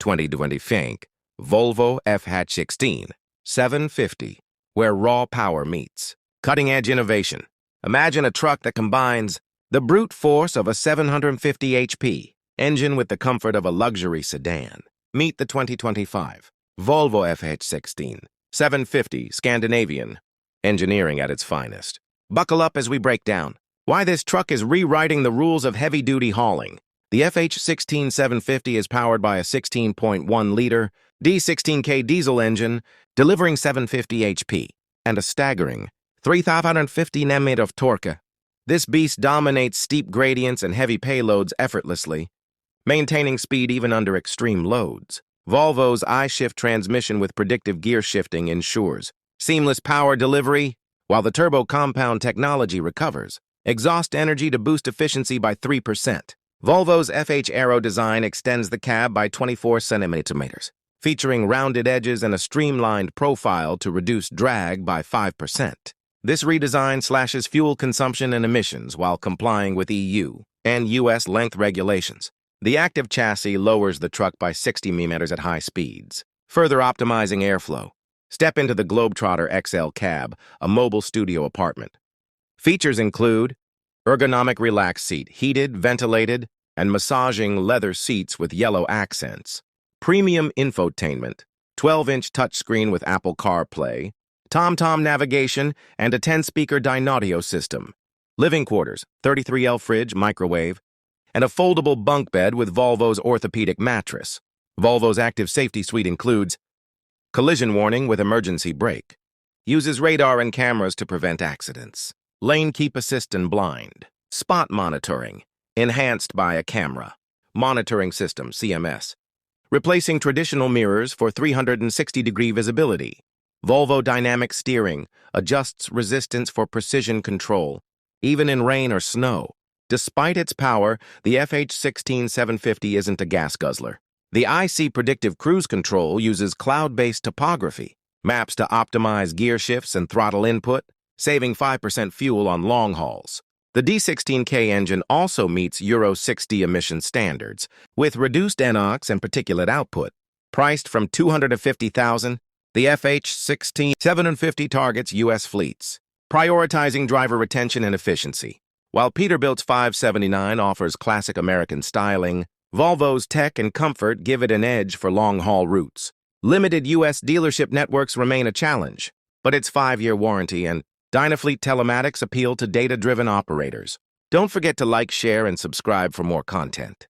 2020 Volvo FH16 750, where raw power meets cutting-edge innovation. Imagine a truck that combines the brute force of a 750 HP engine with the comfort of a luxury sedan. Meet the 2025 Volvo FH16 750 Scandinavian, engineering at its finest. Buckle up as we break down why this truck is rewriting the rules of heavy-duty hauling. The FH16 750 is powered by a 16.1-liter D17 diesel engine, delivering 750 HP and a staggering 3,550 Nm of torque. This beast dominates steep gradients and heavy payloads effortlessly, maintaining speed even under extreme loads. Volvo's I-Shift transmission with predictive gear shifting ensures seamless power delivery, while the turbo compound technology recovers exhaust energy to boost efficiency by 3%. Volvo's FH Aero design extends the cab by 24 centimeters, featuring rounded edges and a streamlined profile to reduce drag by 5%. This redesign slashes fuel consumption and emissions while complying with EU and US length regulations. The active chassis lowers the truck by 60 mm at high speeds, further optimizing airflow. Step into the Globetrotter Cab, a mobile studio apartment. Features include ergonomic relaxed seat, heated, ventilated, and massaging leather seats with yellow accents, premium infotainment, 12-inch touchscreen with Apple CarPlay, TomTom navigation, and a 10-speaker Dynaudio system, living quarters, 33L fridge, microwave, and a foldable bunk bed with Volvo's orthopedic mattress. Volvo's active safety suite includes collision warning with emergency brake, uses radar and cameras to prevent accidents, lane keep assist and blind, spot monitoring, enhanced by a camera, monitoring system, CMS, replacing traditional mirrors for 360-degree visibility. Volvo dynamic steering adjusts resistance for precision control, even in rain or snow. Despite its power, the FH16 750 isn't a gas guzzler. The IC Predictive Cruise Control uses cloud-based topography, maps to optimize gear shifts and throttle input, saving 5% fuel on long hauls. The D17 engine also meets Euro 6D emission standards, with reduced NOx and particulate output. Priced from $250,000, the FH16 750 targets U.S. fleets, prioritizing driver retention and efficiency. While Peterbilt's 579 offers classic American styling, Volvo's tech and comfort give it an edge for long-haul routes. Limited U.S. dealership networks remain a challenge, but its 5-year warranty and Dynafleet telematics appeal to data-driven operators. Don't forget to like, share, and subscribe for more content.